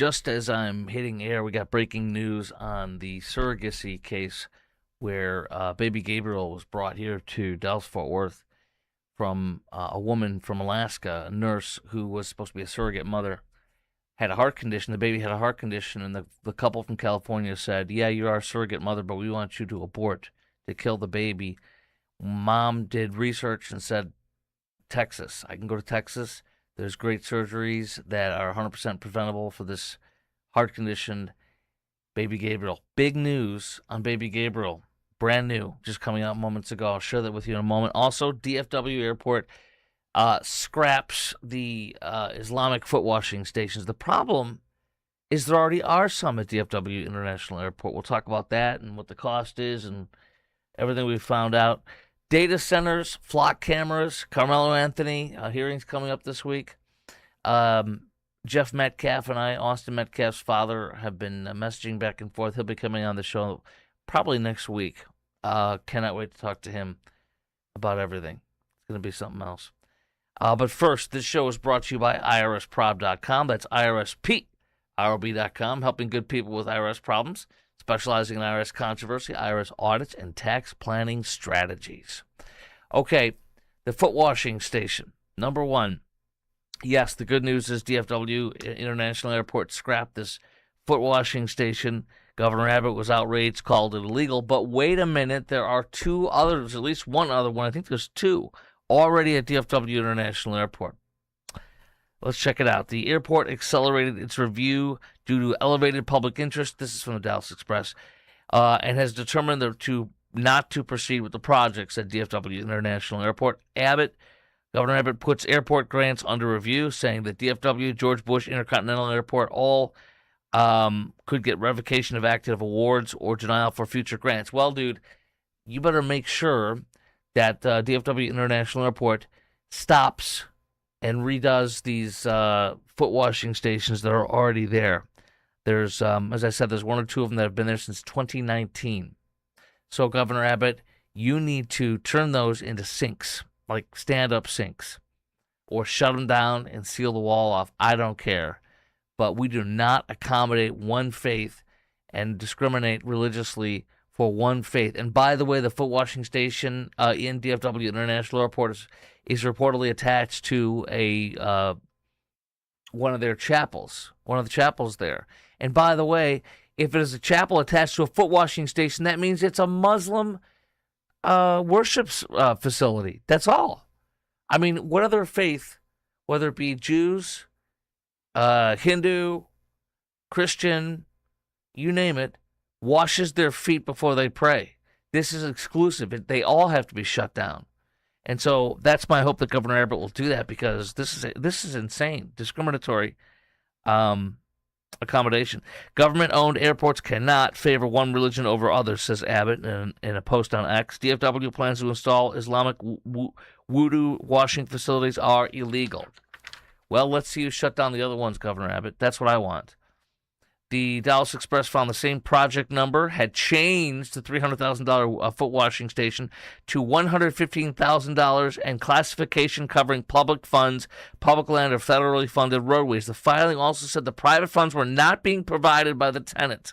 Just as I'm hitting air, we got breaking news on the surrogacy case where baby Gabriel was brought here to Dallas-Fort Worth from a woman from Alaska, a nurse who was supposed to be a surrogate mother, had a heart condition. The baby had a heart condition, and the couple from California said, yeah, you're our surrogate mother, but we want you to abort, to kill the baby. Mom did research and said, Texas. I can go to Texas. There's great surgeries that are 100% preventable for this heart condition. Baby Gabriel. Big news on baby Gabriel. Brand new, just coming out moments ago. I'll share that with you in a moment. Also, DFW Airport scraps the Islamic foot washing stations. The problem is there already are some at DFW International Airport. We'll talk about that and what the cost is and everything we've found out. Data centers, flock cameras, Karmelo Anthony, hearings coming up this week. Jeff Metcalf and I, Austin Metcalf's father, have been messaging back and forth. He'll be coming on the show probably next week. Cannot wait to talk to him about everything. It's going to be something else. But first, this show is brought to you by IRSprob.com. That's IRSPROB.com, helping good people with IRS problems, specializing in IRS controversy, IRS audits, and tax planning strategies. Okay, the foot washing station. Number one, yes, the good news is DFW International Airport scrapped this foot washing station. Governor Abbott was outraged, called it illegal. But wait a minute, there are two others, at least one other one. I think there's two already at DFW International Airport. Let's check it out. The airport accelerated its review due to elevated public interest. This is from the Dallas Express, and has determined not to proceed with the projects at DFW International Airport. Governor Abbott puts airport grants under review, saying that DFW, George Bush Intercontinental Airport, all could get revocation of active awards or denial for future grants. Well, dude, you better make sure that DFW International Airport stops and redoes these foot washing stations that are already there. There's, as I said, there's one or two of them that have been there since 2019. So, Governor Abbott, you need to turn those into sinks, like stand-up sinks, or shut them down and seal the wall off. I don't care. But we do not accommodate one faith and discriminate religiously for one faith. And by the way, the foot washing station in DFW International Airport is reportedly attached to one of their chapels, one of the chapels there. And by the way, if it is a chapel attached to a foot washing station, that means it's a Muslim worship facility. That's all. I mean, what other faith, whether it be Jews, Hindu, Christian, you name it, washes their feet before they pray? This is exclusive. They all have to be shut down. And so that's my hope that Governor Abbott will do that, because this is insane, discriminatory accommodation. Government-owned airports cannot favor one religion over others, says Abbott in a post on X. DFW plans to install Islamic wudu washing facilities are illegal. Well, let's see you shut down the other ones, Governor Abbott. That's what I want. The Dallas Express found the same project number had changed the $300,000 foot washing station to $115,000 and classification covering public funds, public land, or federally funded roadways. The filing also said the private funds were not being provided by the tenant.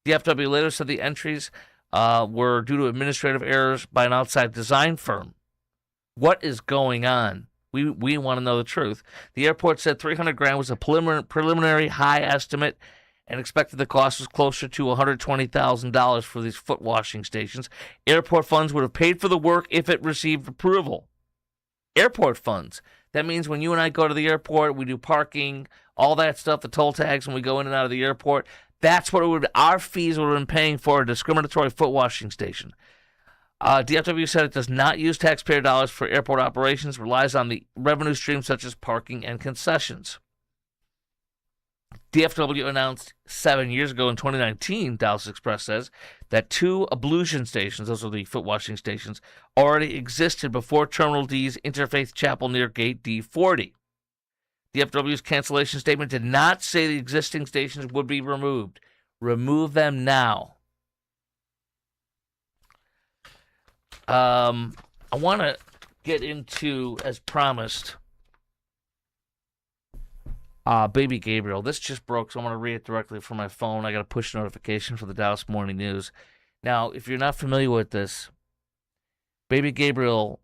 DFW later said the entries were due to administrative errors by an outside design firm. What is going on? We want to know the truth. The airport said $300,000 was a preliminary high estimate, and expected the cost was closer to $120,000 for these foot washing stations. Airport funds would have paid for the work if it received approval. Airport funds. That means when you and I go to the airport, we do parking, all that stuff, the toll tags when we go in and out of the airport. That's what our fees would have been paying for a discriminatory foot washing station. DFW said it does not use taxpayer dollars for airport operations, relies on the revenue streams such as parking and concessions. DFW announced 7 years ago in 2019, Dallas Express says, that 2 ablution stations, those are the foot washing stations, already existed before Terminal D's Interfaith Chapel near Gate D40. DFW's cancellation statement did not say the existing stations would be removed. Remove them now. I want to get into, as promised, Baby Gabriel. This just broke, so I'm going to read it directly from my phone. I got a push notification for the Dallas Morning News. Now, if you're not familiar with this, Baby Gabriel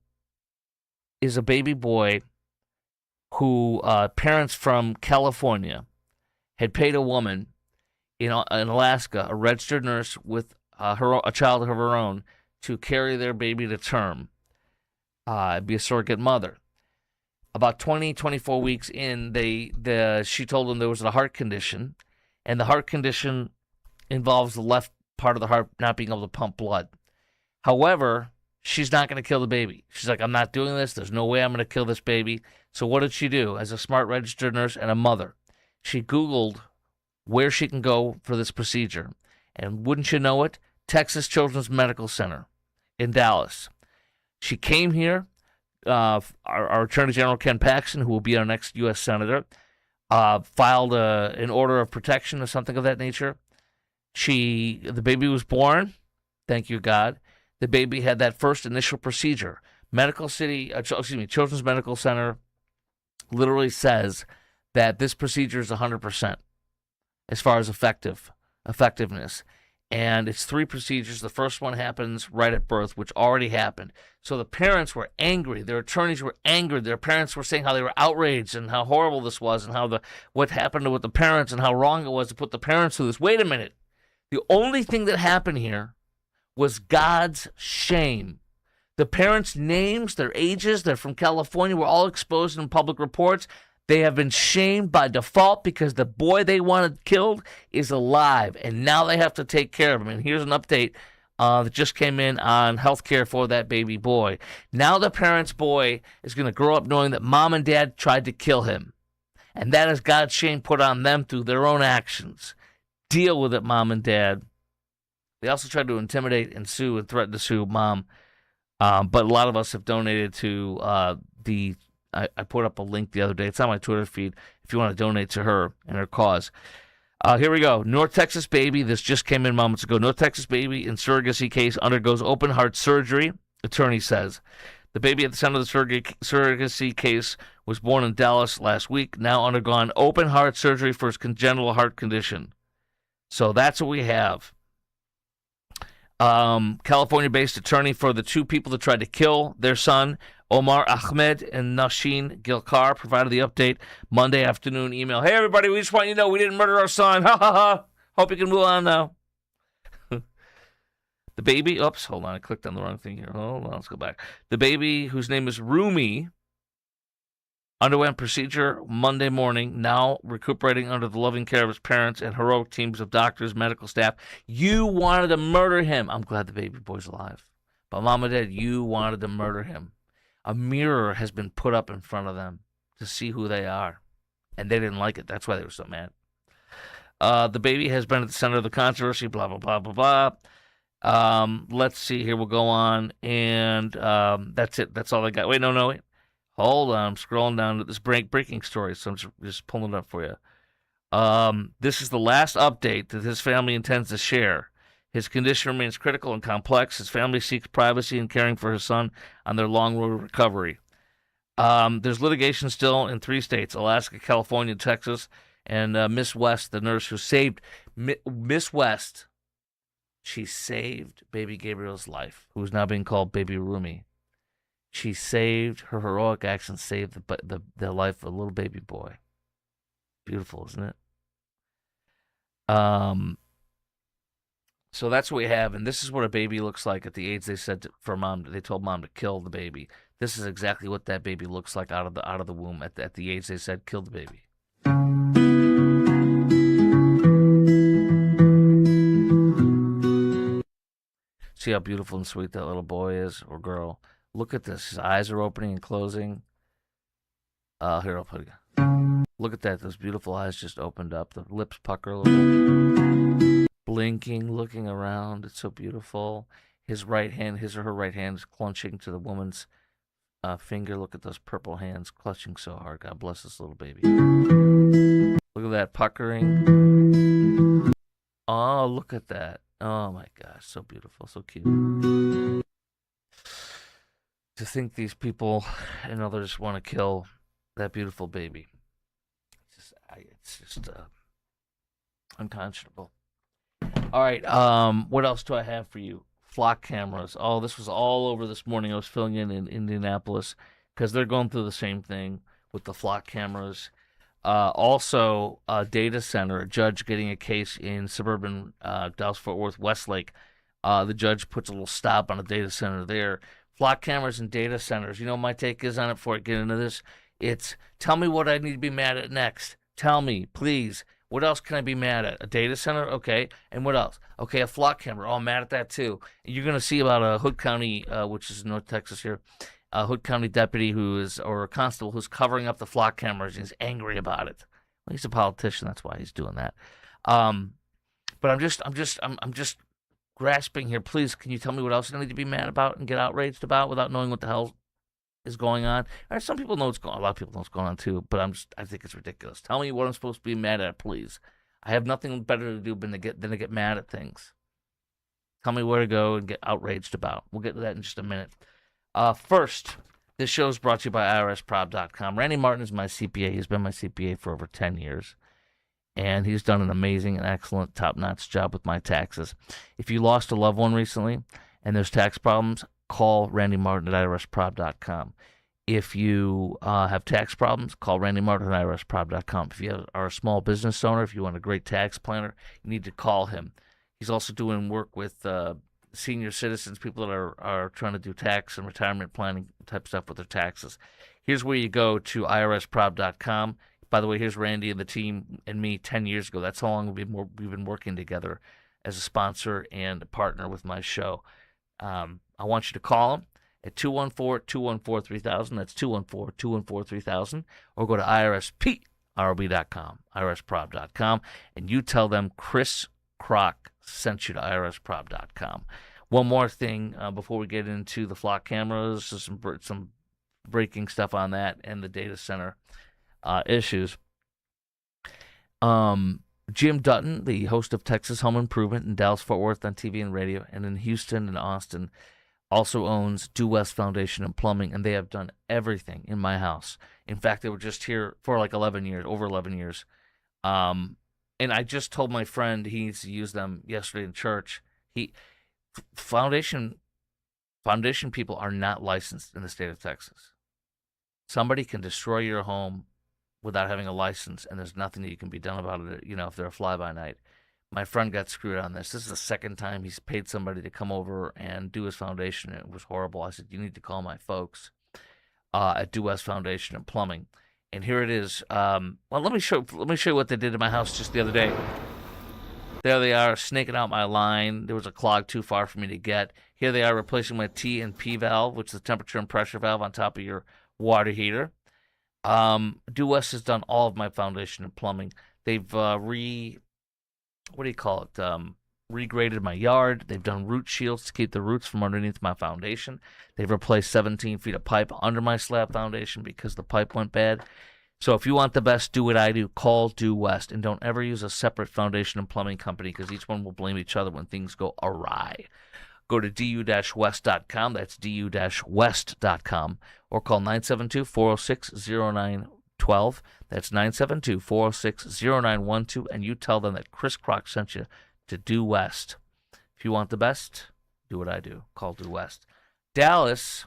is a baby boy who parents from California had paid a woman in Alaska, a registered nurse with a child of her own, to carry their baby to term, be a surrogate mother. About 24 weeks in, she told them there was a heart condition, and the heart condition involves the left part of the heart not being able to pump blood. However, she's not going to kill the baby. She's like, I'm not doing this. There's no way I'm going to kill this baby. So what did she do? As a smart registered nurse and a mother, she Googled where she can go for this procedure. And wouldn't you know it, Texas Children's Medical Center in Dallas. She came here. Our Attorney General, Ken Paxton, who will be our next U.S. Senator, filed an order of protection or something of that nature. The baby was born. Thank you, God. The baby had that first initial procedure. Children's Medical Center literally says that this procedure is 100% as far as effectiveness. And it's 3 procedures. The first one happens right at birth, which already happened. So the parents were angry. Their attorneys were angry. Their parents were saying how they were outraged and how horrible this was and how what happened with the parents and how wrong it was to put the parents through this. Wait a minute. The only thing that happened here was God's shame. The parents' names, their ages, they're from California, were all exposed in public reports. They have been shamed by default because the boy they wanted killed is alive, and now they have to take care of him. And here's an update that just came in on health care for that baby boy. Now the parent's boy is going to grow up knowing that mom and dad tried to kill him, and that is God's shame put on them through their own actions. Deal with it, mom and dad. They also tried to intimidate and sue and threaten to sue mom, but a lot of us have donated to I put up a link the other day. It's on my Twitter feed if you want to donate to her and her cause. Here we go. North Texas baby. This just came in moments ago. North Texas baby in surrogacy case undergoes open heart surgery, attorney says. The baby at the center of the surrogacy case was born in Dallas last week, now undergone open heart surgery for his congenital heart condition. So that's what we have. California-based attorney for the 2 people that tried to kill their son, Omar Ahmed and Nashin Gilkar, provided the update Monday afternoon email. Hey, everybody, we just want you to know we didn't murder our son. Ha, ha, ha. Hope you can move on now. The baby, oops, hold on. I clicked on the wrong thing here. Hold on, let's go back. The baby, whose name is Rumi, underwent procedure Monday morning, now recuperating under the loving care of his parents and heroic teams of doctors, medical staff. You wanted to murder him. I'm glad the baby boy's alive. But mom and dad, you wanted to murder him. A mirror has been put up in front of them to see who they are. And they didn't like it. That's why they were so mad. The baby has been at the center of the controversy, blah, blah, blah, blah, blah. Let's see here. We'll go on. And that's it. That's all I got. Wait. Hold on. I'm scrolling down to this breaking story. So I'm just pulling it up for you. This is the last update that his family intends to share. His condition remains critical and complex. His family seeks privacy in caring for his son on their long road to recovery. There's litigation still in 3 states, Alaska, California, Texas, and Miss West, the nurse who saved Miss West. She saved baby Gabriel's life, who is now being called baby Rumi. She saved, her heroic action saved the life of a little baby boy. Beautiful, isn't it? So that's what we have, and this is what a baby looks like at the age they said they told mom to kill the baby. This is exactly what that baby looks like out of the womb at the age they said kill the baby. See how beautiful and sweet that little boy is, or girl. Look at this. His eyes are opening and closing. Here, I'll put it again. Look at that. Those beautiful eyes just opened up. The lips pucker a little bit. Blinking, looking around. It's so beautiful. His right hand, his or her right hand is clutching to the woman's finger. Look at those purple hands clutching so hard. God bless this little baby. Look at that puckering. Oh, look at that. Oh, my gosh. So beautiful. So cute. To think these people and others want to kill that beautiful baby. It's just It's just unconscionable. All right. What else do I have for you? Flock cameras. Oh, this was all over this morning. I was filling in Indianapolis because they're going through the same thing with the flock cameras. Also, a data center, a judge getting a case in suburban Dallas-Fort Worth, Westlake. The judge puts a little stop on a data center there. Flock cameras and data centers. You know what my take is on it before I get into this? It's tell me what I need to be mad at next. Tell me, please. What else can I be mad at? A data center? Okay. And what else? Okay, a flock camera. Oh, I'm mad at that too. And you're going to see about a Hood County, which is North Texas here, a Hood County deputy or a constable who's covering up the flock cameras and he's angry about it. Well, he's a politician. That's why he's doing that. But I'm just grasping here. Please, can you tell me what else I need to be mad about and get outraged about without knowing what the hell is going on? Or some people know what's going on. A lot of people know what's going on too, but I think it's ridiculous. Tell me what I'm supposed to be mad at, please. I have nothing better to do than to get mad at things. Tell me where to go and get outraged about. We'll get to that in just a minute. First, this show is brought to you by IRSprob.com. Randy Martin is my CPA. He's been my CPA for over 10 years. And he's done an amazing and excellent, top-notch job with my taxes. If you lost a loved one recently and there's tax problems, call Randy Martin at IRSprob.com. If you have tax problems, call Randy Martin at IRSprob.com. If you are a small business owner, if you want a great tax planner, you need to call him. He's also doing work with senior citizens, people that are trying to do tax and retirement planning type stuff with their taxes. Here's where you go to IRSprob.com. By the way, here's Randy and the team and me 10 years ago. That's how long we've been working together as a sponsor and a partner with my show. I want you to call him at 214-214-3000. That's 214-214-3000. Or go to IRSprob.com, IRSprob.com, and you tell them Chris Kroc sent you to IRSprob.com. One more thing before we get into the flock cameras, some breaking stuff on that and the data center issues. Jim Dutton, the host of Texas Home Improvement in Dallas-Fort Worth on TV and radio, and in Houston and Austin, also owns Due West Foundation and Plumbing, and they have done everything in my house. In fact, they were just here for like 11 years, over 11 years. And I just told my friend he needs to use them yesterday in church. Foundation people are not licensed in the state of Texas. Somebody can destroy your home without having a license, and there's nothing that you can be done about it, if they're a fly-by-night. My friend got screwed on this. This is the second time he's paid somebody to come over and do his foundation. It was horrible. I said, you need to call my folks at Due West Foundation and Plumbing. And here it is. Well, let me show you what they did to my house just the other day. There they are, snaking out my line. There was a clog too far for me to get. Here they are replacing my T and P valve, which is the temperature and pressure valve on top of your water heater. Due West has done all of my foundation and plumbing. They've regraded my yard. They've done root shields to keep the roots from underneath my foundation. They've replaced 17 feet of pipe under my slab foundation because the pipe went bad. So if you want the best, do what I do. Call Due West, and don't ever use a separate foundation and plumbing company because each one will blame each other when things go awry. Go to du-west.com, that's du-west.com, or call 972-406-0912, that's 972-406-0912, and you tell them that Chris Kroc sent you to Due West. If you want the best, do what I do. Call Due West. Dallas,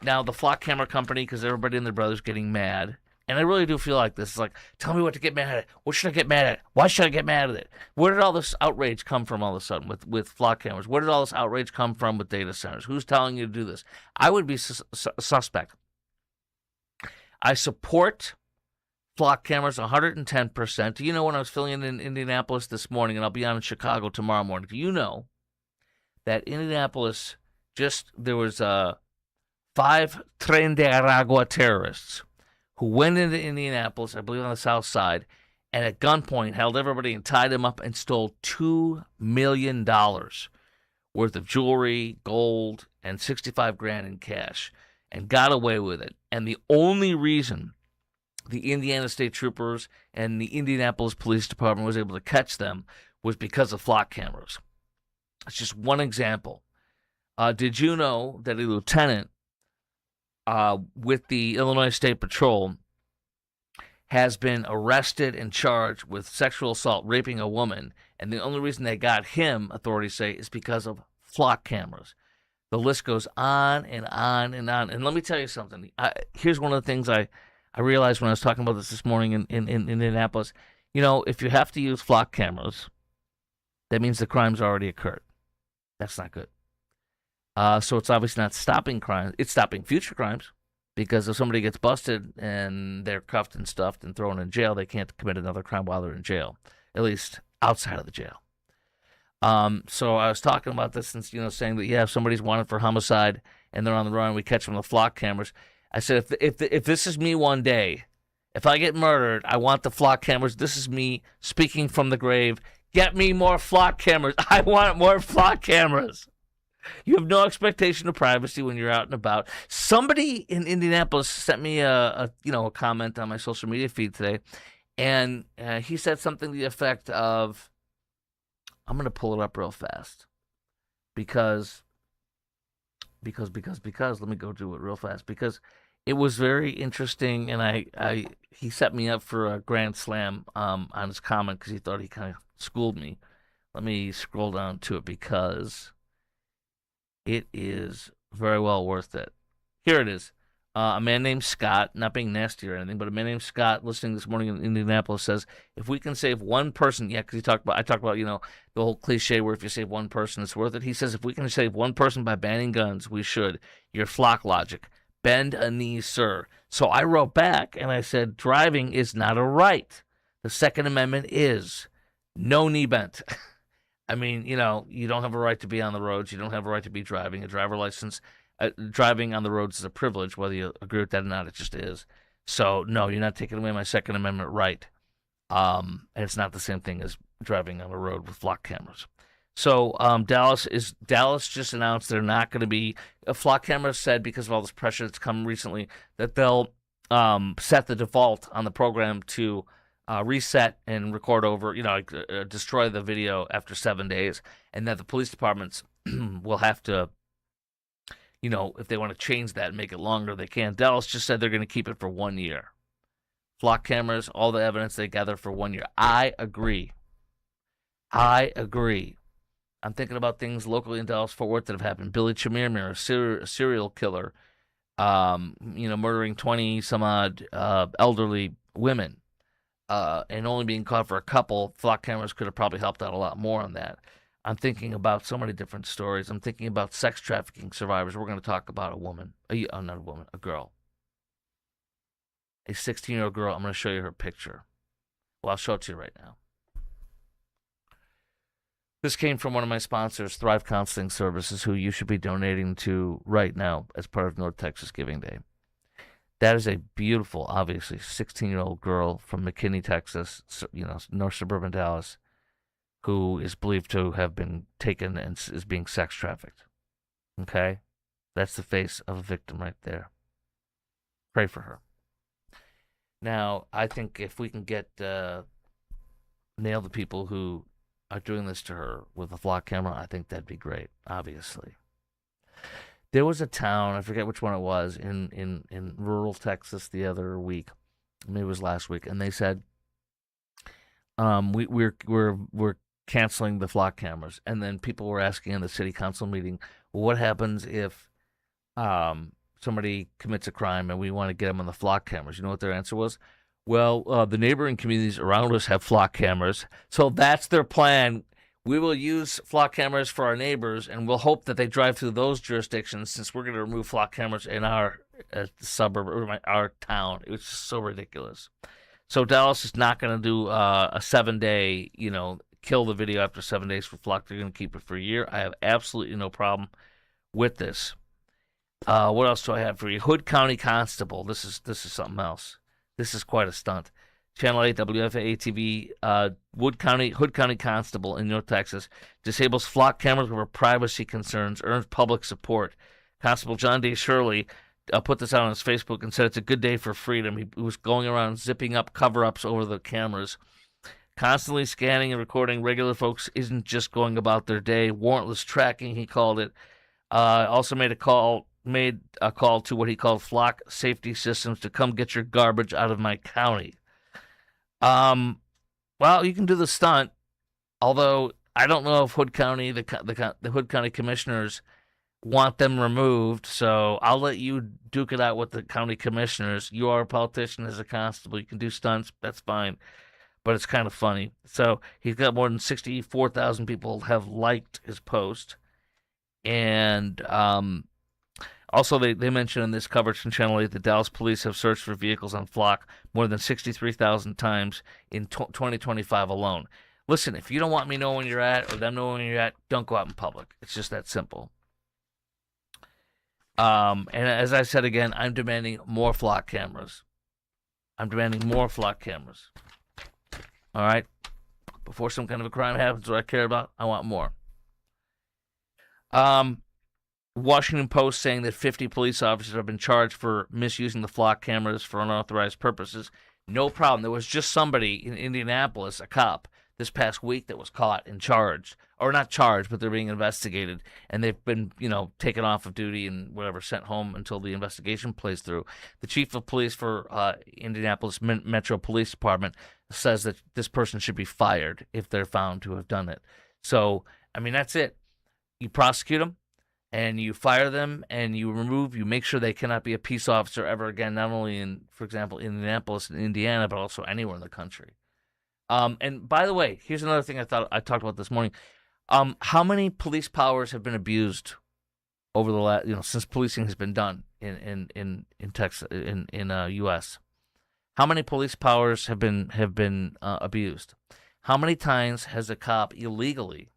now the flock camera company, because everybody and their brother's getting mad, and I really do feel like this. It's like, tell me what to get mad at. What should I get mad at? Why should I get mad at it? Where did all this outrage come from all of a sudden with flock cameras? Where did all this outrage come from with data centers? Who's telling you to do this? I would be suspect. I support flock cameras 110%. Do you know when I was filling in Indianapolis this morning, and I'll be on in Chicago tomorrow morning, do you know that Indianapolis there was 5 Tren de Aragua terrorists who went into Indianapolis, I believe on the south side, and at gunpoint held everybody and tied them up and stole $2 million worth of jewelry, gold, and $65,000 in cash, and got away with it. And the only reason the Indiana State Troopers and the Indianapolis Police Department was able to catch them was because of flock cameras. It's just one example. Did you know that a lieutenant with the Illinois State Patrol has been arrested and charged with sexual assault, raping a woman. And the only reason they got him, authorities say, is because of flock cameras. The list goes on and on and on. And let me tell you something. Here's one of the things I realized when I was talking about this morning in Indianapolis. You know, if you have to use flock cameras, that means the crime's already occurred. That's not good. So it's obviously not stopping crimes. It's stopping future crimes. Because if somebody gets busted and they're cuffed and stuffed and thrown in jail, they can't commit another crime while they're in jail, at least outside of the jail. So I was talking about this and, saying that, if somebody's wanted for homicide and they're on the run, we catch them with flock cameras. I said, if this is me one day, if I get murdered, I want the flock cameras. This is me speaking from the grave. Get me more flock cameras. I want more flock cameras. You have no expectation of privacy when you're out and about. Somebody in Indianapolis sent me a comment on my social media feed today, and he said something to the effect of, I'm going to pull it up real fast because let me go do it real fast because it was very interesting, and he set me up for a grand slam on his comment because he thought he kind of schooled me. Let me scroll down to it because it is very well worth it. Here it is. A man named Scott, not being nasty or anything, but a man named Scott listening this morning in Indianapolis says, if we can save one person, because I talked about, the whole cliche where if you save one person, it's worth it. He says, if we can save one person by banning guns, we should. Your flock logic. Bend a knee, sir. So I wrote back and I said, driving is not a right. The Second Amendment is no knee bent. I mean, you don't have a right to be on the roads. You don't have a right to be driving. A driver license, driving on the roads is a privilege, whether you agree with that or not. It just is. So, no, you're not taking away my Second Amendment right. And it's not the same thing as driving on the road with flock cameras. So, Dallas just announced they're not going to be. Flock cameras said, because of all this pressure that's come recently, that they'll set the default on the program to reset and record over, destroy the video after 7 days, and that the police departments will have to, if they want to change that and make it longer, they can. Dallas just said they're going to keep it for 1 year. Flock cameras, all the evidence they gather for 1 year. I agree. I'm thinking about things locally in Dallas-Fort Worth that have happened. Billy Chamirmir, a serial killer, murdering 20-some-odd elderly women. And only being caught for a couple, flock cameras could have probably helped out a lot more on that. I'm thinking about so many different stories. I'm thinking about sex trafficking survivors. We're going to talk about a girl. A 16-year-old girl. I'm going to show you her picture. Well, I'll show it to you right now. This came from one of my sponsors, Thrive Counseling Services, who you should be donating to right now as part of North Texas Giving Day. That is a beautiful, obviously, 16-year-old girl from McKinney, Texas, north suburban Dallas, who is believed to have been taken and is being sex trafficked. Okay? That's the face of a victim right there. Pray for her. Now, I think if we can nail the people who are doing this to her with a flock camera, I think that'd be great, obviously. There was a town, I forget which one it was, in rural Texas the other week, maybe it was last week, and they said, we're canceling the flock cameras. And then people were asking in the city council meeting, well, what happens if somebody commits a crime and we want to get them on the flock cameras? You know what their answer was? Well, the neighboring communities around us have flock cameras, so that's their plan. We will use flock cameras for our neighbors, and we'll hope that they drive through those jurisdictions since we're going to remove flock cameras in our suburb or our town. It was just so ridiculous. So Dallas is not going to do a 7-day, kill the video after 7 days for flock. They're going to keep it for a year. I have absolutely no problem with this. What else do I have for you? Hood County Constable. This is something else. This is quite a stunt. Channel 8 WFAA TV, Hood County Constable in North Texas disables flock cameras over privacy concerns, earns public support. Constable John D. Shirley put this out on his Facebook and said it's a good day for freedom. He was going around zipping up cover-ups over the cameras. Constantly scanning and recording regular folks isn't just going about their day. Warrantless tracking, he called it. Also made a call to what he called flock safety systems to come get your garbage out of my county. Well, you can do the stunt, although I don't know if Hood County, the Hood County commissioners want them removed. So I'll let you duke it out with the county commissioners. You are a politician as a constable. You can do stunts. That's fine. But it's kind of funny. So he's got more than 64,000 people have liked his post. And also, they mentioned in this coverage from Channel 8 that Dallas police have searched for vehicles on Flock more than 63,000 times in 2025 alone. Listen, if you don't want me knowing where you're at or them knowing where you're at, don't go out in public. It's just that simple. And as I said again, I'm demanding more Flock cameras. I'm demanding more Flock cameras. All right? Before some kind of a crime happens that I care about, I want more. Washington Post saying that 50 police officers have been charged for misusing the Flock cameras for unauthorized purposes. No problem. There was just somebody in Indianapolis, a cop, this past week that was caught and charged. Or not charged, but they're being investigated. And they've been, taken off of duty and whatever, sent home until the investigation plays through. The chief of police for Indianapolis Metro Police Department says that this person should be fired if they're found to have done it. So, that's it. You prosecute them, and you fire them, and you make sure they cannot be a peace officer ever again, not only in, for example, Indianapolis and Indiana, but also anywhere in the country. And by the way, here's another thing I talked about this morning. How many police powers have been abused over the last, since policing has been done in Texas, in U.S.? How many police powers have been abused? How many times has a cop illegally?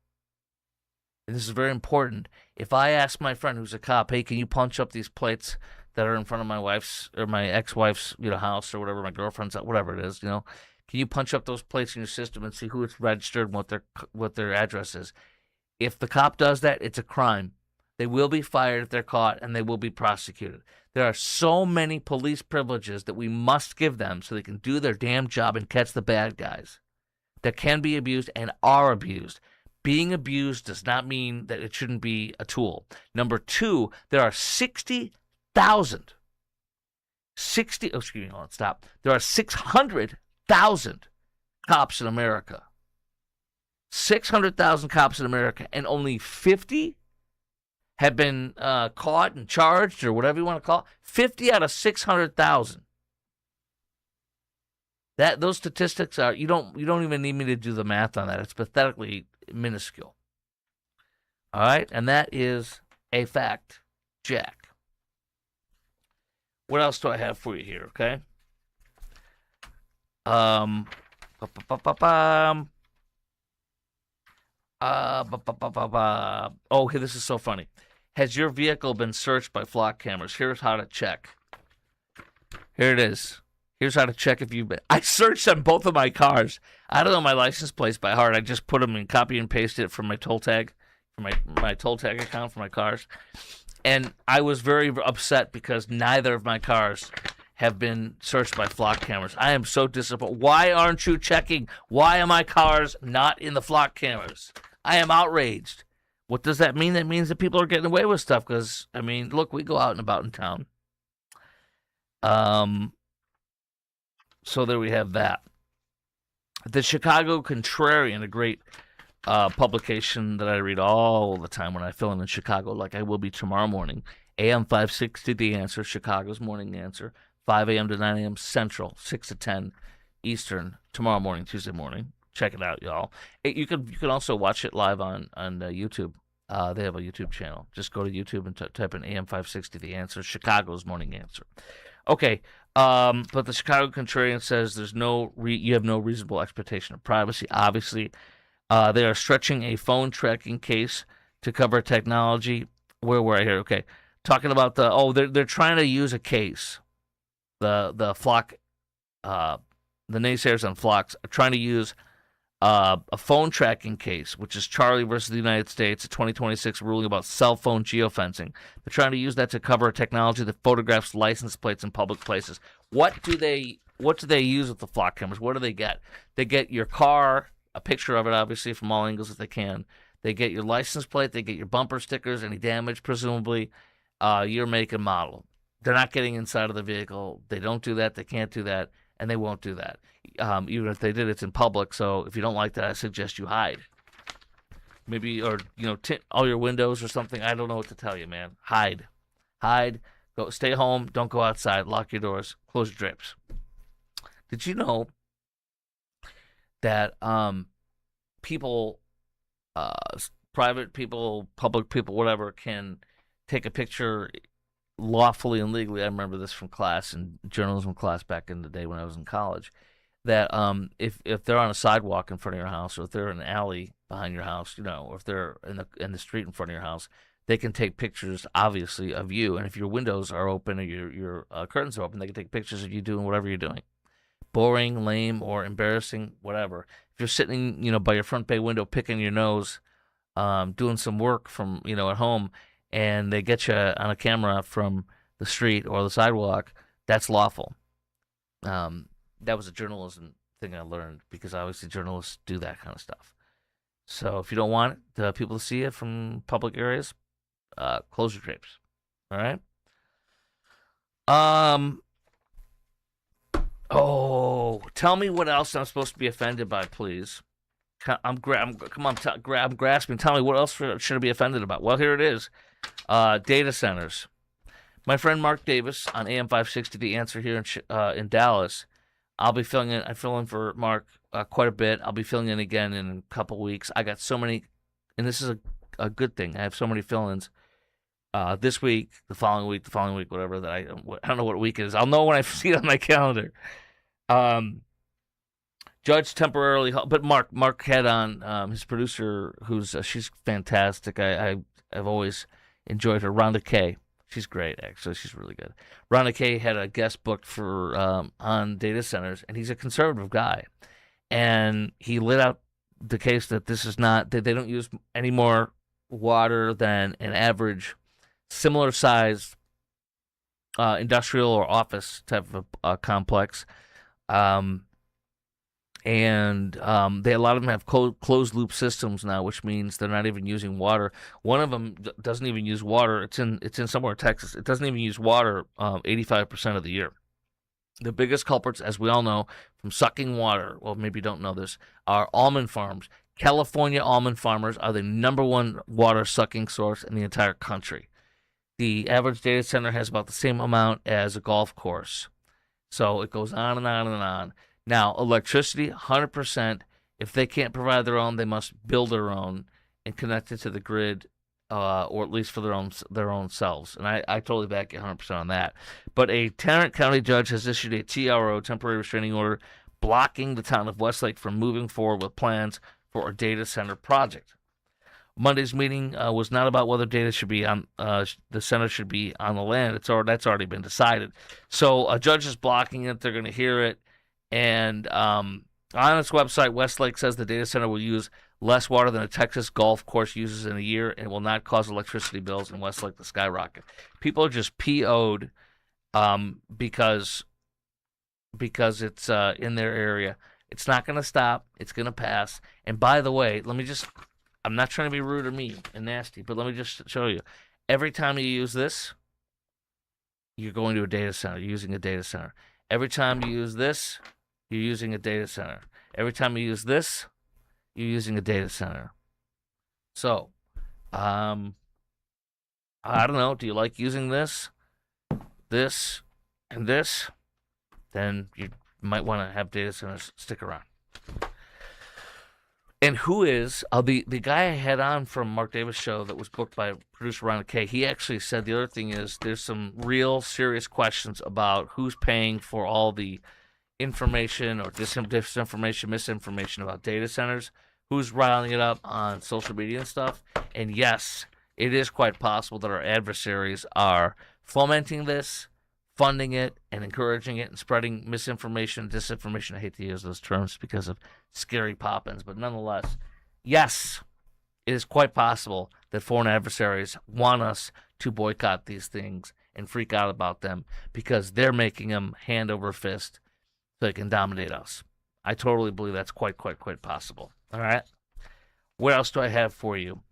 And this is very important. If I ask my friend who's a cop, hey, can you punch up these plates that are in front of my wife's or my ex-wife's, house or whatever, my girlfriend's, whatever it is, can you punch up those plates in your system and see who it's registered and what their address is? If the cop does that, it's a crime. They will be fired if they're caught, and they will be prosecuted. There are so many police privileges that we must give them so they can do their damn job and catch the bad guys that can be abused and are abused. Being abused does not mean that it shouldn't be a tool. Number two, there are 60,000. There are 600,000 cops in America. 600,000 cops in America, and only 50 have been caught and charged, or whatever you want to call it. 50 out of 600,000. Those statistics are, you don't even need me to do the math on that. It's pathetically minuscule. All right, and that is a fact, Jack. What else do I have for you here? Okay. Oh, this is so funny. Has your vehicle been searched by Flock cameras? Here's how to check. Here it is. Here's how to check if you've been. I searched on both of my cars. I don't know my license plates by heart. I just put them in, copy and pasted it from my toll tag, from my toll tag account for my cars. And I was very upset because neither of my cars have been searched by Flock cameras. I am so disappointed. Why aren't you checking? Why are my cars not in the Flock cameras? I am outraged. What does that mean? That means that people are getting away with stuff because, look, we go out and about in town. So there we have that. The Chicago Contrarian, a great publication that I read all the time when I fill in Chicago, like I will be tomorrow morning. AM 560, The Answer, Chicago's Morning Answer, 5 a.m. to 9 a.m. Central, 6 to 10 Eastern, tomorrow morning, Tuesday morning. Check it out, y'all. You can also watch it live on YouTube. They have a YouTube channel. Just go to YouTube and type in AM 560, The Answer, Chicago's Morning Answer. Okay, but the Chicago Contrarian says you have no reasonable expectation of privacy. Obviously, they are stretching a phone tracking case to cover technology. Where were I here? Okay, talking about they're trying to use a case. The Flock, the naysayers on Flocks are trying to use a phone tracking case, which is Charlie versus the United States, a 2026 ruling about cell phone geofencing. They're trying to use that to cover a technology that photographs license plates in public places. What do they use with the Flock cameras? What do they get? They get your car, a picture of it, obviously, from all angles if they can. They get your license plate. They get your bumper stickers, any damage, presumably, your make and model. They're not getting inside of the vehicle. They don't do that. They can't do that. and they won't do that. Even if they did, it's in public. So if you don't like that, I suggest you hide. Maybe, or tint all your windows or something. I don't know what to tell you, man. Hide. Go, stay home. Don't go outside. Lock your doors. Close your drapes. Did you know that people, uh, private people, public people, whatever, can take a picture lawfully and legally? I remember this from class, in journalism class back in the day when I was in college. That if they're on a sidewalk in front of your house, or if they're in an alley behind your house, or if they're in the street in front of your house, they can take pictures, obviously, of you. And if your windows are open or your curtains are open, they can take pictures of you doing whatever you're doing. Boring, lame, or embarrassing, whatever. If you're sitting, by your front bay window picking your nose, doing some work from, at home, and they get you on a camera from the street or the sidewalk, that's lawful. That was a journalism thing I learned, because obviously journalists do that kind of stuff. So if you don't want people to see it from public areas, close your drapes. All right. Oh, tell me what else I'm supposed to be offended by, please. I'm grasping. Tell me what else should I be offended about. Well, here it is. Data centers. My friend Mark Davis on AM 560, The Answer here in Dallas. I'll be filling in. I fill in for Mark quite a bit. I'll be filling in again in a couple weeks. I got so many, and this is a good thing. I have so many fill-ins this week, the following week, whatever. That I don't know what week it is. I'll know when I see it on my calendar. Judge temporarily, but Mark had on his producer, who's she's fantastic. I've always enjoyed her, Rhonda Kay. She's great, actually. She's really good. Rhonda Kay had a guest booked for on data centers, and he's a conservative guy. And he lit out the case that this is not, that they don't use any more water than an average similar sized industrial or office type of complex. And a lot of them have closed loop systems now, which means they're not even using water. One of them doesn't even use water. It's in somewhere in Texas. It doesn't even use water 85% of the year. The biggest culprits, as we all know, from sucking water, well, maybe you don't know this, are almond farms. California almond farmers are the number one water sucking source in the entire country. The average data center has about the same amount as a golf course. So it goes on and on and on. Now, electricity, 100%. If they can't provide their own, they must build their own and connect it to the grid, or at least for their own selves. And I totally back you 100% on that. But a Tarrant County judge has issued a TRO, temporary restraining order, blocking the town of Westlake from moving forward with plans for a data center project. Monday's meeting was not about whether data should be on the center should be on the land. That's already been decided. So a judge is blocking it. They're going to hear it. And on its website, Westlake says the data center will use less water than a Texas golf course uses in a year, and will not cause electricity bills in Westlake to skyrocket. People are just PO'd because it's in their area. It's not going to stop. It's going to pass. And by the way, I'm not trying to be rude or mean and nasty, but let me just show you. Every time you use this, you're going to a data center. You're using a data center. Every time you use this, you're using a data center. Every time you use this, you're using a data center. So, I don't know. Do you like using this, and this? Then you might want to have data centers stick around. And who is the guy I had on from Mark Davis' show that was booked by producer Rhonda Kay? He actually said the other thing is there's some real serious questions about who's paying for all the information or disinformation, misinformation about data centers, who's riling it up on social media and stuff. And yes, it is quite possible that our adversaries are fomenting this, funding it, and encouraging it, and spreading misinformation, disinformation. I hate to use those terms because of scary pop-ins, but nonetheless, yes, it is quite possible that foreign adversaries want us to boycott these things and freak out about them because they're making them hand over fist so they can dominate us. I totally believe that's quite possible. All right? What else do I have for you?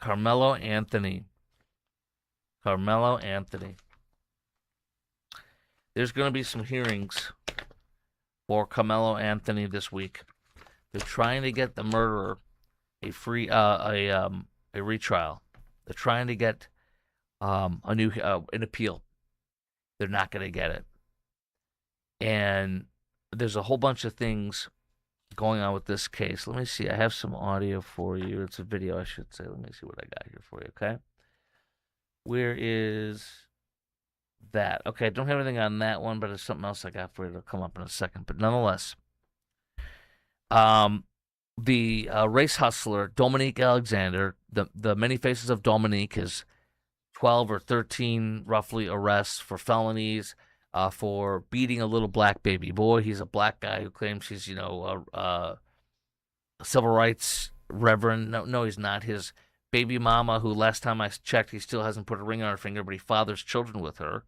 Karmelo Anthony. There's going to be some hearings for Carmelo Anthony this week. They're trying to get the murderer a retrial. They're trying to get an appeal. They're not going to get it. And there's a whole bunch of things going on with this case. Let me see. I have some audio for you. It's a video, I should say. Let me see what I got here for you, okay? Where is that? Okay, I don't have anything on that one, but there's something else I got for you. It'll come up in a second. But nonetheless, the race hustler, Dominique Alexander, the many faces of Dominique, his 12 or 13, roughly, arrests for felonies, for beating a little black baby boy. He's a black guy who claims he's, a civil rights reverend. No, he's not. His baby mama, who last time I checked, he still hasn't put a ring on her finger, but he fathers children with her,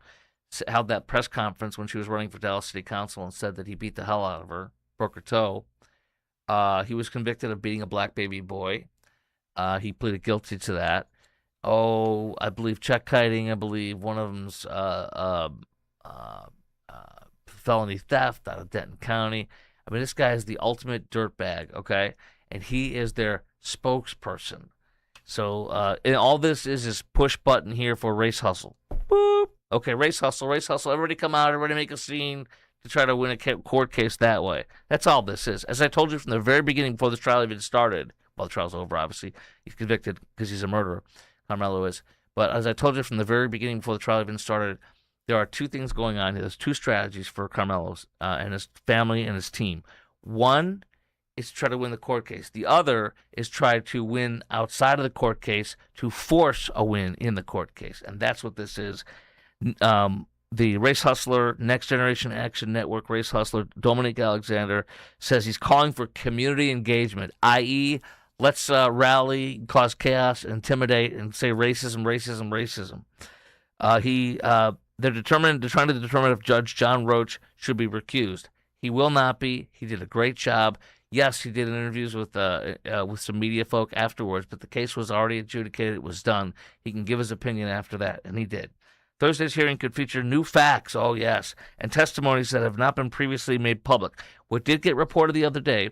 held that press conference when she was running for Dallas City Council and said that he beat the hell out of her, broke her toe. He was convicted of beating a black baby boy. He pleaded guilty to that. I believe check kiting. I believe one of them's felony theft out of Denton County. I mean, this guy is the ultimate dirtbag, okay? And he is their spokesperson. So, and all this is push button here for race hustle. Boop. Okay, race hustle. Everybody come out. Everybody make a scene to try to win a court case that way. That's all this is. As I told you from the very beginning, before this trial even started, well, the trial's over, obviously. He's convicted because he's a murderer. Carmelo is. But as I told you from the very beginning, before the trial even started, there are two things going on here. There's two strategies for Carmelo and his family and his team. One is to try to win the court case. The other is try to win outside of the court case to force a win in the court case. And that's what this is. The race hustler, Next Generation Action Network race hustler, Dominique Alexander, says he's calling for community engagement, i.e., let's rally, cause chaos, intimidate, and say racism. They're trying to determine if Judge John Roach should be recused. He will not be. He did a great job. Yes, he did interviews with some media folk afterwards, but the case was already adjudicated. It was done. He can give his opinion after that, and he did. Thursday's hearing could feature new facts, oh yes, and testimonies that have not been previously made public. What did get reported the other day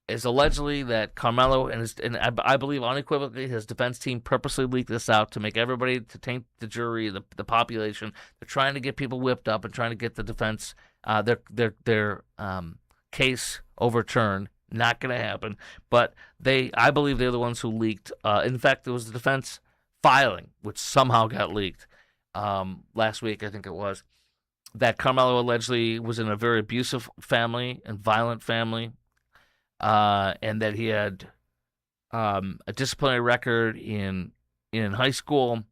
is allegedly that Carmelo and I believe unequivocally his defense team purposely leaked this out to make everybody, to taint the jury, the population. They're trying to get people whipped up and trying to get the defense their case overturned. Not going to happen. But I believe they're the ones who leaked. In fact, it was the defense filing which somehow got leaked last week, I think it was, that Carmelo allegedly was in a very abusive family and violent family. And that he had a disciplinary record in high school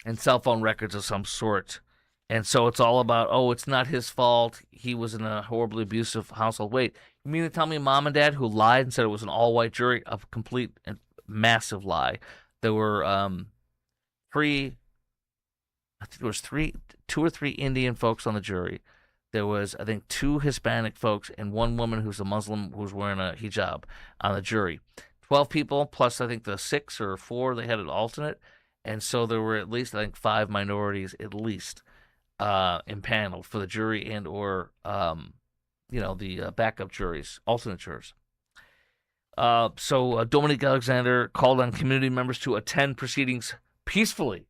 and cell phone records of some sort. And so it's all about, it's not his fault. He was in a horribly abusive household. Wait, you mean to tell me mom and dad who lied and said it was an all-white jury? A complete and massive lie. There were two or three Indian folks on the jury. There was, I think, 2 Hispanic folks and 1 woman who's a Muslim who's wearing a hijab on the jury. 12 people, plus I think the 6 or 4, they had an alternate. And so there were at least, I think, 5 minorities at least impaneled for the jury and or, the backup juries, alternate jurors. So Dominique Alexander called on community members to attend proceedings peacefully.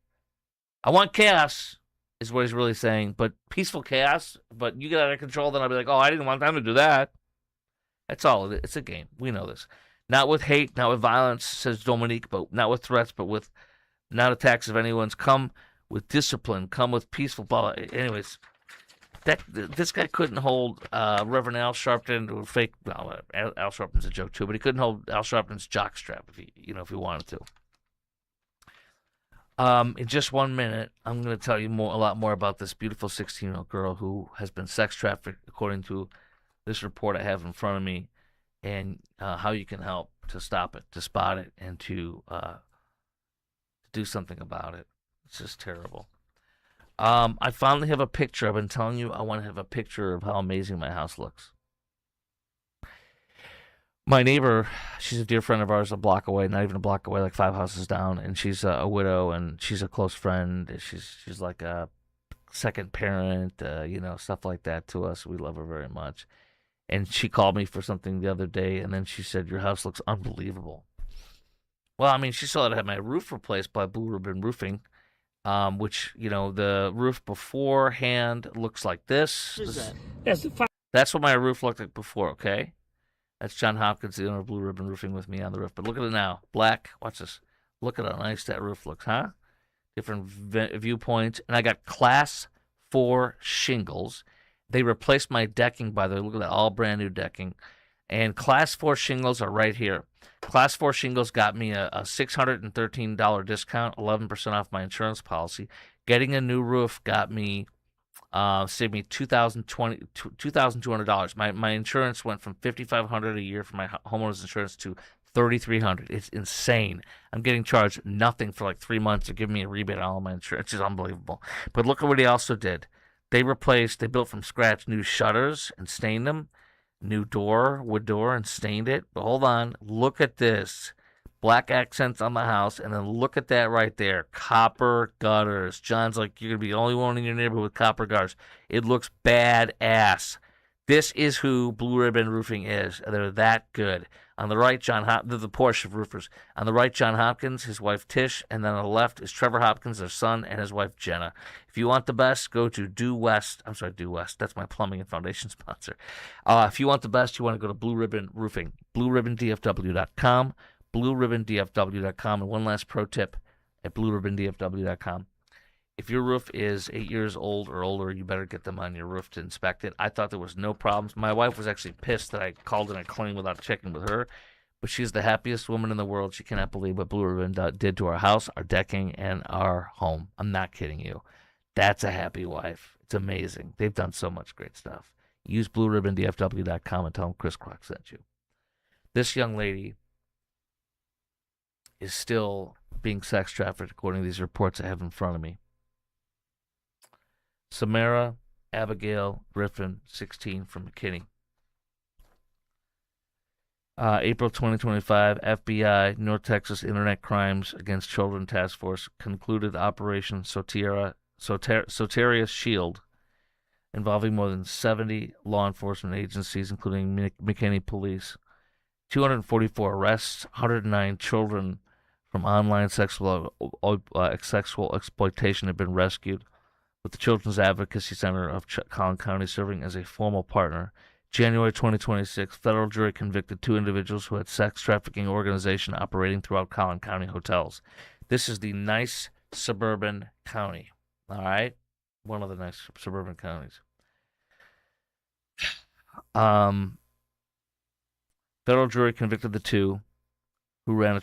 I want chaos, is what he's really saying, but peaceful chaos. But you get out of control, then I'll be like, I didn't want them to do that. That's all. It's a game. We know this. Not with hate, not with violence, says Dominique, but not with threats, but with not attacks of anyone's. Come with discipline. Come with peaceful. Blah, blah. Anyways, this guy couldn't hold Reverend Al Sharpton to a fake. Well, Al Sharpton's a joke too, but he couldn't hold Al Sharpton's jockstrap if he wanted to. In just 1 minute, I'm going to tell you a lot more about this beautiful 16-year-old girl who has been sex trafficked, according to this report I have in front of me, and how you can help to stop it, to spot it, and to do something about it. It's just terrible. I finally have a picture. I've been telling you I want to have a picture of how amazing my house looks. My neighbor, she's a dear friend of ours, a block away, not even a block away, like 5 houses down, and she's a widow, and she's a close friend. She's like a second parent, stuff like that to us. We love her very much. And she called me for something the other day, and then she said, "Your house looks unbelievable." Well, I mean, she saw that I had my roof replaced by Blue Ribbon Roofing, which, the roof beforehand looks like this. What is that? That's what my roof looked like before, okay? That's John Hopkins, the owner of Blue Ribbon Roofing, with me on the roof. But look at it now. Black. Watch this. Look at how nice that roof looks, huh? Different viewpoints. And I got Class 4 shingles. They replaced my decking, by the way. Look at that. All brand new decking. And Class 4 shingles are right here. Class 4 shingles got me a $613 discount, 11% off my insurance policy. Getting a new roof got me saved me $2,200. My insurance went from $5,500 a year for my homeowner's insurance to $3,300. It's insane. I'm getting charged nothing for like 3 months to give me a rebate on all my insurance. It's unbelievable. But look at what he also did. They built from scratch new shutters and stained them. New wood door, and stained it. But hold on. Look at this. Black accents on the house, and then look at that right there. Copper gutters. John's like, you're going to be the only one in your neighborhood with copper gutters. It looks badass. This is who Blue Ribbon Roofing is. They're that good. On the right, they're the Porsche of roofers. On the right, John Hopkins, his wife Tish, and then on the left is Trevor Hopkins, their son, and his wife Jenna. If you want the best, go to Due West. That's my plumbing and foundation sponsor. If you want the best, you want to go to Blue Ribbon Roofing. BlueRibbonDFW.com. BlueRibbonDFW.com. And one last pro tip at BlueRibbonDFW.com. If your roof is 8 years old or older, you better get them on your roof to inspect it. I thought there was no problems. My wife was actually pissed that I called in a claim without checking with her, but she's the happiest woman in the world. She cannot believe what Blue Ribbon did to our house, our decking, and our home. I'm not kidding you. That's a happy wife. It's amazing. They've done so much great stuff. Use BlueRibbonDFW.com and tell them Chris Clark sent you. This young lady is still being sex trafficked, according to these reports I have in front of me. Samara Abigail Griffin, 16, from McKinney. April 2025, FBI, North Texas Internet Crimes Against Children Task Force concluded Operation Soteria Shield, involving more than 70 law enforcement agencies, including McKinney Police. 244 arrests, 109 children from online sexual exploitation have been rescued, with the Children's Advocacy Center of Collin County serving as a formal partner. January 2026, federal jury convicted 2 individuals who had sex trafficking organization operating throughout Collin County hotels. This is the nice suburban county, all right? One of the nice suburban counties. Federal jury convicted the 2 who ran a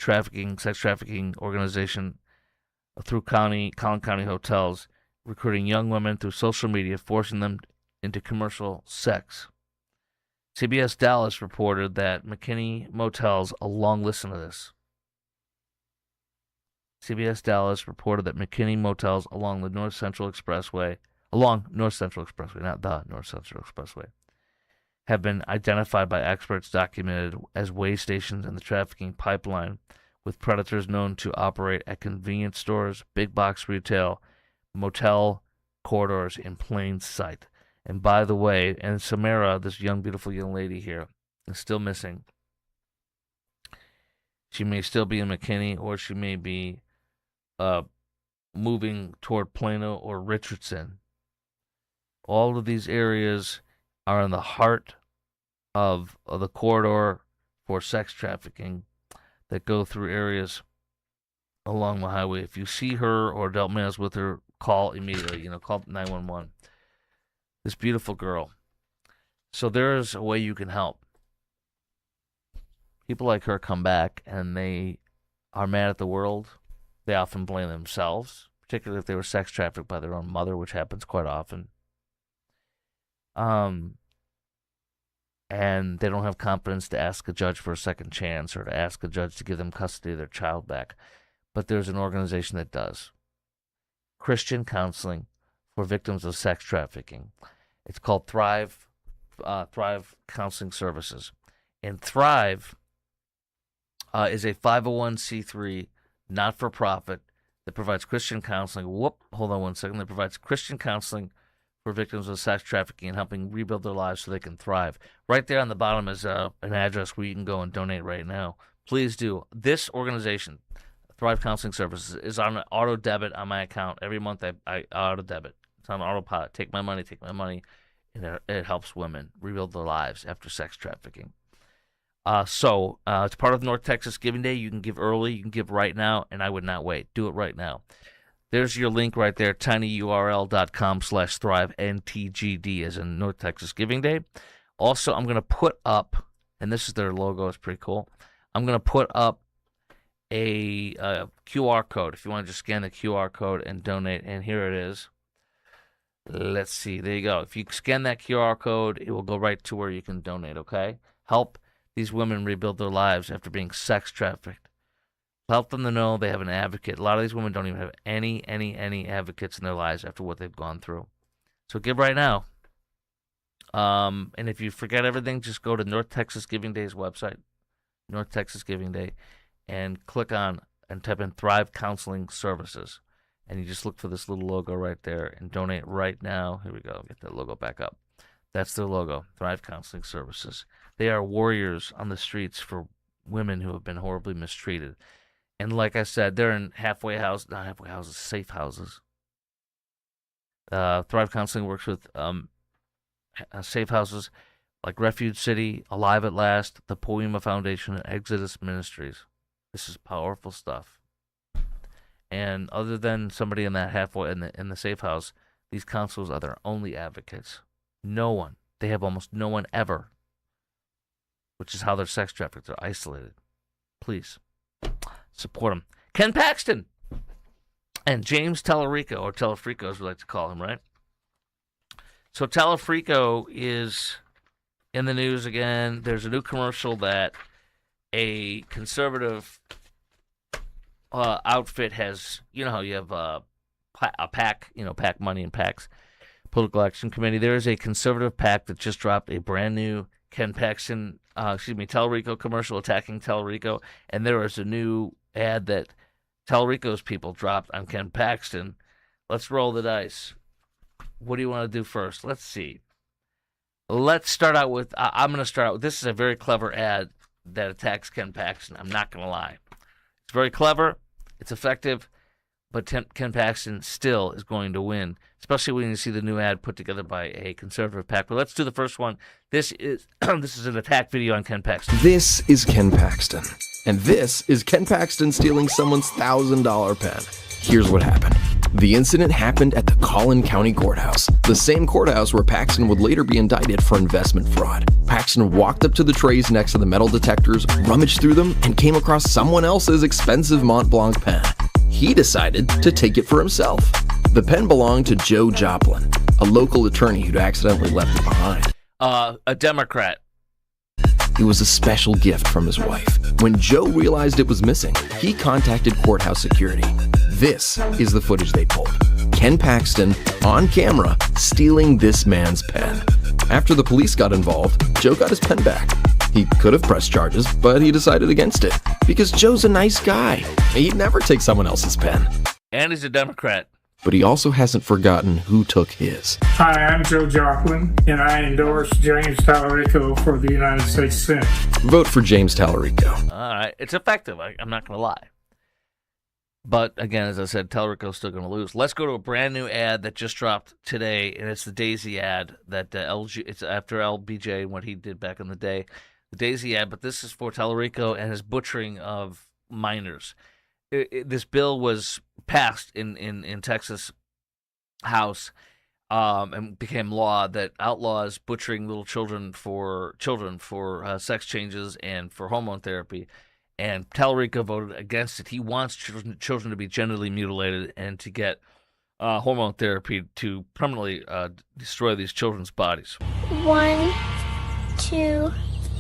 sex trafficking organization through Collin County hotels, recruiting young women through social media, forcing them into commercial sex. CBS Dallas reported that McKinney motels listen to this. CBS Dallas reported that McKinney motels along North Central Expressway, not the North Central Expressway, have been identified by experts, documented as way stations in the trafficking pipeline, with predators known to operate at convenience stores, big box retail, motel corridors in plain sight. And by the way, and Samara, this beautiful young lady here, is still missing. She may still be in McKinney, or she may be moving toward Plano or Richardson. All of these areas are in the heart of the corridor for sex trafficking that go through areas along the highway. If you see her or adult males with her, call immediately. Call 911. This beautiful girl. So there's a way you can help. People like her come back and they are mad at the world. They often blame themselves, particularly if they were sex trafficked by their own mother, which happens quite often. And they don't have confidence to ask a judge for a second chance or to ask a judge to give them custody of their child back. But there's an organization that does. Christian Counseling for Victims of Sex Trafficking. It's called Thrive Counseling Services. And Thrive is a 501c3 not-for-profit that provides Christian counseling. Hold on one second. That provides Christian counseling for victims of sex trafficking and helping rebuild their lives so they can thrive. Right there on the bottom is an address where you can go and donate right now. Please do. This organization, Thrive Counseling Services, is on an auto debit on my account. Every month I auto debit. It's on autopilot. Take my money. And it helps women rebuild their lives after sex trafficking. So it's part of North Texas Giving Day. You can give early. You can give right now, and I would not wait. Do it right now. There's your link right there, tinyurl.com/thrive, NTGD, as in North Texas Giving Day. Also, I'm going to put up, and this is their logo. It's pretty cool. I'm going to put up a QR code if you want to just scan the QR code and donate, and here it is. Let's see. There you go. If you scan that QR code, it will go right to where you can donate, okay? Help these women rebuild their lives after being sex trafficked. Help them to know they have an advocate. A lot of these women don't even have any advocates in their lives after what they've gone through. So give right now. And if you forget everything, just go to North Texas Giving Day's website, North Texas Giving Day, and click on and type in Thrive Counseling Services. And you just look for this little logo right there and donate right now. Here we go. Get that logo back up. That's their logo, Thrive Counseling Services. They are warriors on the streets for women who have been horribly mistreated. And like I said, they're in safe houses. Thrive Counseling works with safe houses like Refuge City, Alive at Last, the Poema Foundation, and Exodus Ministries. This is powerful stuff. And other than somebody in that in the safe house, these counselors are their only advocates. No one. They have almost no one ever, which is how they're sex trafficked. They're isolated. Please support them. Ken Paxton and James Tallarico, or Telefrico as we like to call him, right? So Telefrico is in the news again. There's a new commercial that a conservative outfit has, you know how you have a PAC, PAC money in PACs, Political Action Committee. There is a conservative PAC that just dropped a brand new Ken Paxton, Tellerico commercial attacking Tellerico, and there is a new ad that Tellerico's people dropped on Ken Paxton. Let's roll the dice. What do you want to do first? Let's see. Let's start out with, I'm going to start out with, this is a very clever ad that attacks Ken Paxton. I'm not going to lie. It's very clever. It's effective. But Ken Paxton still is going to win, especially when you see the new ad put together by a conservative PAC. But let's do the first one. This is an attack video on Ken Paxton. This is Ken Paxton. And this is Ken Paxton stealing someone's $1,000 pen. Here's what happened. The incident happened at the Collin County Courthouse, the same courthouse where Paxton would later be indicted for investment fraud. Paxton walked up to the trays next to the metal detectors, rummaged through them, and came across someone else's expensive Mont Blanc pen. He decided to take it for himself. The pen belonged to Joe Joplin, a local attorney who'd accidentally left it behind. A Democrat. It was a special gift from his wife. When Joe realized it was missing, he contacted courthouse security. This is the footage they pulled. Ken Paxton, on camera, stealing this man's pen. After the police got involved, Joe got his pen back. He could have pressed charges, but he decided against it. Because Joe's a nice guy. He'd never take someone else's pen. And he's a Democrat. But he also hasn't forgotten who took his. Hi, I'm Joe Joplin, and I endorse James Tallarico for the United States Senate. Vote for James Tallarico. All right. It's effective. I'm not going to lie. But again, as I said, Tellerico's still going to lose. Let's go to a brand new ad that just dropped today, and it's the Daisy ad that it's after LBJ and what he did back in the day. The Daisy ad, but this is for Tellerico and his butchering of minors. This bill was passed in Texas House and became law that outlaws butchering little children for sex changes and for hormone therapy. And Tellerico voted against it. He wants children to be genitally mutilated and to get hormone therapy to permanently destroy these children's bodies. 1, 2,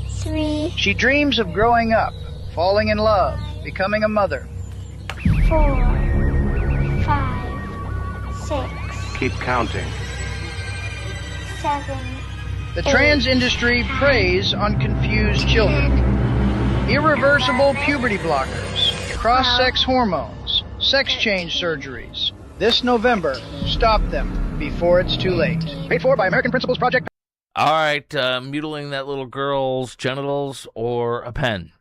3. She dreams of growing up, falling in love, becoming a mother. 4, 5, 6. Keep counting. 7. The trans industry preys on confused children. Irreversible puberty blockers, cross-sex hormones, sex change surgeries. This November, stop them before it's too late. Paid for by American Principles Project. All right, mutilating that little girl's genitals or a pen.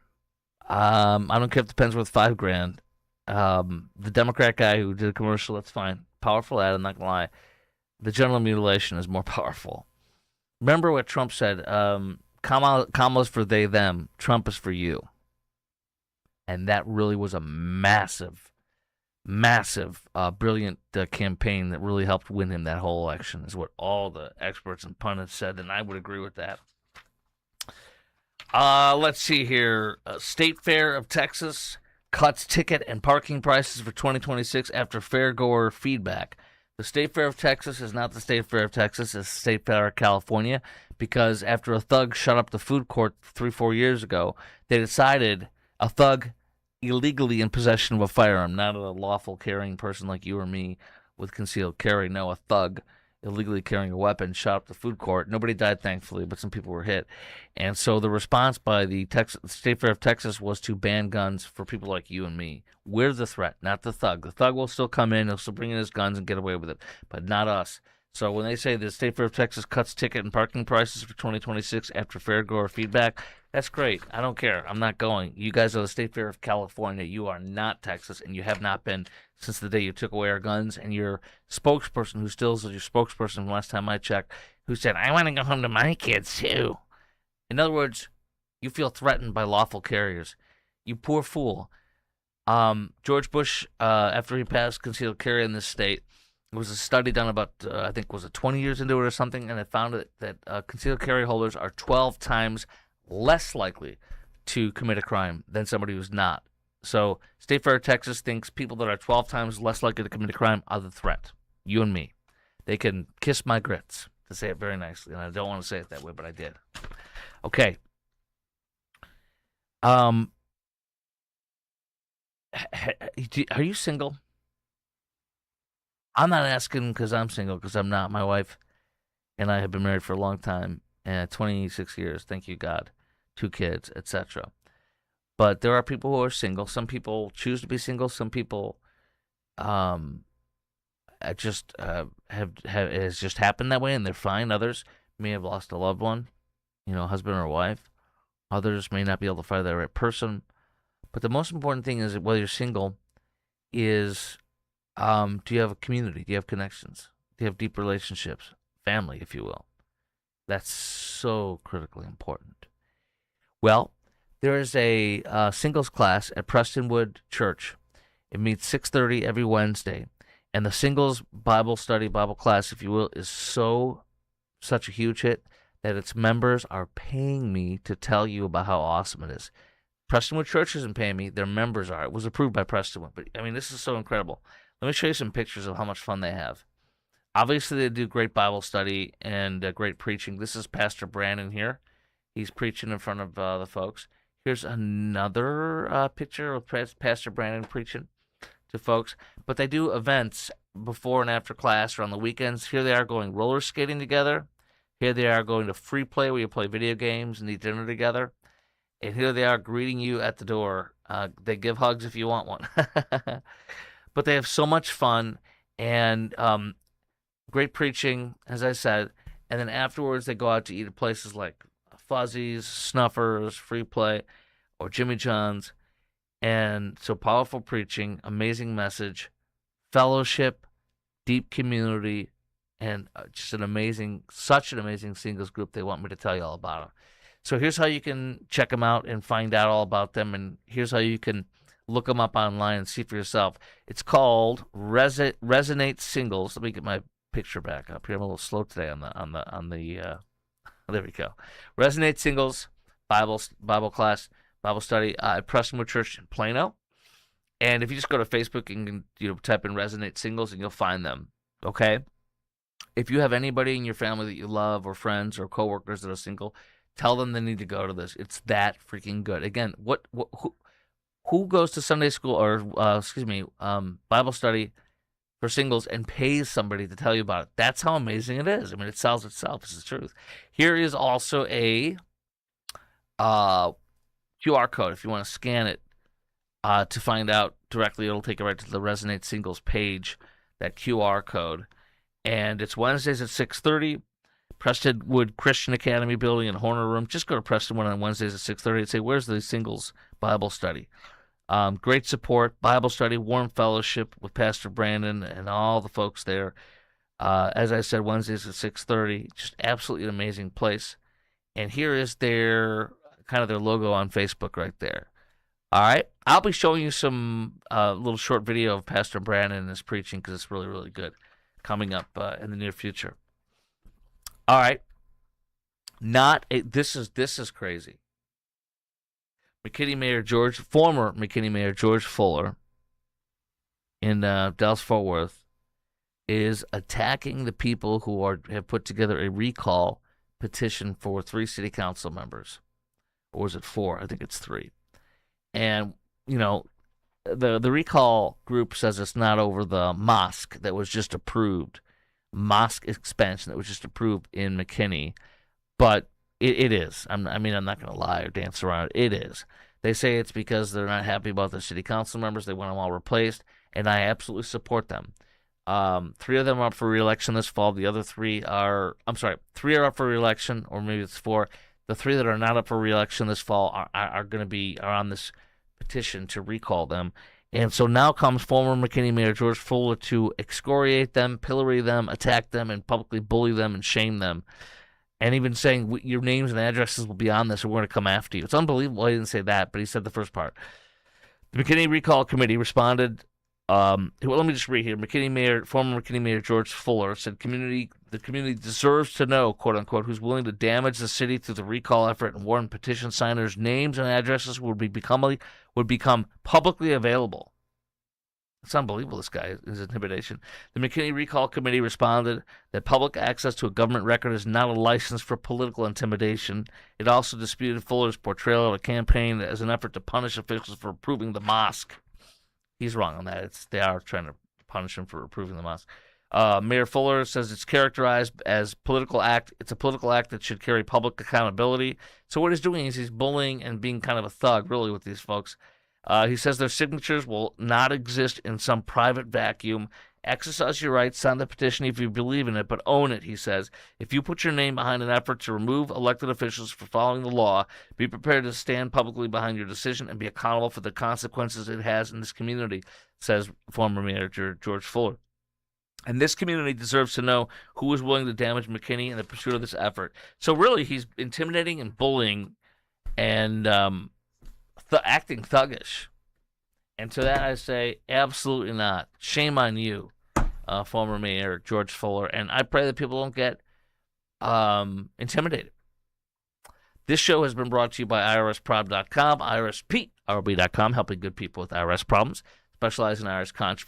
I don't care if the pen's worth $5,000. The Democrat guy who did a commercial, that's fine. Powerful ad, I'm not gonna lie. The genital mutilation is more powerful. Remember what Trump said, Kamala's for they, them. Trump is for you. And that really was a massive, brilliant campaign that really helped win him that whole election, is what all the experts and pundits said, and I would agree with that. Let's see here. State Fair of Texas cuts ticket and parking prices for 2026 after fairgoer feedback. The State Fair of Texas is not the State Fair of Texas, it's the State Fair of California, because after a thug shut up the food court 3-4 years ago, they decided a thug illegally in possession of a firearm, not a lawful carrying person like you or me with concealed carry. No, a thug illegally carrying a weapon shot up the food court. Nobody died, thankfully, but some people were hit. And so the response by the State Fair of Texas was to ban guns for people like you and me. We're the threat, not the thug. The thug will still come in, he'll still bring in his guns and get away with it, but not us. So when they say the State Fair of Texas cuts ticket and parking prices for 2026 after fairgoer feedback, that's great. I don't care. I'm not going. You guys are the State Fair of California. You are not Texas, and you have not been since the day you took away our guns. And your spokesperson, who still is your spokesperson from last time I checked, who said, I want to go home to my kids, too. In other words, you feel threatened by lawful carriers. You poor fool. George Bush, after he passed concealed carry in this state, there was a study done about, I think, was it 20 years into it or something, and it found that concealed carry holders are 12 times less likely to commit a crime than somebody who's not. So State Fair of Texas thinks people that are 12 times less likely to commit a crime are the threat. You and me. They can kiss my grits, to say it very nicely, and I don't want to say it that way, but I did. Okay. Are you single? I'm not asking because I'm single, because I'm not. My wife and I have been married for a long time, 26 years, thank you God, 2 kids, etc. But there are people who are single. Some people choose to be single. Some people just it has just happened that way, and they're fine. Others may have lost a loved one, husband or wife. Others may not be able to find the right person. But the most important thing is, whether you're single, is do you have a community? Do you have connections? Do you have deep relationships? Family, if you will. That's so critically important. Well, there is a singles class at Prestonwood Church. It meets 6:30 every Wednesday. And the singles Bible study, Bible class, if you will, is such a huge hit that its members are paying me to tell you about how awesome it is. Prestonwood Church isn't paying me. Their members are. It was approved by Prestonwood. But, this is so incredible. Let me show you some pictures of how much fun they have. Obviously, they do great Bible study and great preaching. This is Pastor Brandon here. He's preaching in front of the folks. Here's another picture of Pastor Brandon preaching to folks. But they do events before and after class or on the weekends. Here they are going roller skating together. Here they are going to free play, where you play video games and eat dinner together. And here they are greeting you at the door. They give hugs if you want one. But they have so much fun and great preaching, as I said. And then afterwards, they go out to eat at places like Fuzzy's, Snuffers, Free Play, or Jimmy John's. And so powerful preaching, amazing message, fellowship, deep community, and just such an amazing singles group. They want me to tell you all about them. So here's how you can check them out and find out all about them. And here's how you can look them up online and see for yourself. It's called Resonate Singles. Let me get my picture back up here. I'm a little slow today on the there we go. Resonate Singles Bible class, Bible study at Prestonwood Church in Plano. And if you just go to Facebook and type in Resonate Singles, and you'll find them. Okay. If you have anybody in your family that you love, or friends or coworkers that are single, tell them they need to go to this. It's that freaking good. Again, who goes to Sunday school or Bible study for singles and pays somebody to tell you about it? That's how amazing it is. It sells itself. It's the truth. Here is also a QR code if you want to scan it to find out directly. It'll take you right to the Resonate Singles page, that QR code. And it's Wednesdays at 6:30. Prestonwood Christian Academy building in Horner Room. Just go to Prestonwood on Wednesdays at 6:30 and say, where's the singles Bible study? Great support, Bible study, warm fellowship with Pastor Brandon and all the folks there. As I said, Wednesdays at 6:30. Just absolutely an amazing place. And here is their logo on Facebook right there. All right. I'll be showing you some little short video of Pastor Brandon and his preaching because it's really, really good coming up in the near future. All right. This is crazy. Former McKinney Mayor George Fuller in Dallas-Fort Worth is attacking the people who have put together a recall petition for 3 city council members. Or was it 4? I think it's 3. And, the recall group says it's not over the mosque that was just approved. Mosque expansion that was just approved in McKinney, but it is. I'm not going to lie or dance around it. It is. They say it's because they're not happy about the city council members. They want them all replaced, and I absolutely support them. 3 of them are up for re-election this fall. The other 3 are, 3 are up for re-election, or maybe it's 4. The 3 that are not up for re-election this fall are on this petition to recall them. And so now comes former McKinney Mayor George Fuller to excoriate them, pillory them, attack them, and publicly bully them and shame them. And even saying, your names and addresses will be on this, or we're going to come after you. It's unbelievable. He didn't say that, but he said the first part. The McKinney Recall Committee responded. Let me just read here. Former McKinney Mayor George Fuller said, the community deserves to know, quote unquote, who's willing to damage the city through the recall effort, and warned petition signers' names and addresses would become publicly available. It's unbelievable, this guy, his intimidation. The McKinney Recall Committee responded that public access to a government record is not a license for political intimidation. It also disputed Fuller's portrayal of a campaign as an effort to punish officials for approving the mosque. He's wrong on that. They are trying to punish him for approving the mosque. Mayor Fuller says it's characterized as political act. It's a political act that should carry public accountability. So what he's doing is he's bullying and being kind of a thug, really, with these folks. He says their signatures will not exist in some private vacuum. Exercise your right, sign the petition if you believe in it, but own it, he says. If you put your name behind an effort to remove elected officials for following the law, be prepared to stand publicly behind your decision and be accountable for the consequences it has in this community, says former Mayor George Fuller. And this community deserves to know who is willing to damage McKinney in the pursuit of this effort. So really, he's intimidating and bullying and acting thuggish. And to that I say, absolutely not. Shame on you, former Mayor George Fuller. And I pray that people don't get intimidated. This show has been brought to you by IRSprob.com, IRSPRB.com, helping good people with IRS problems, specializing in IRS controversy.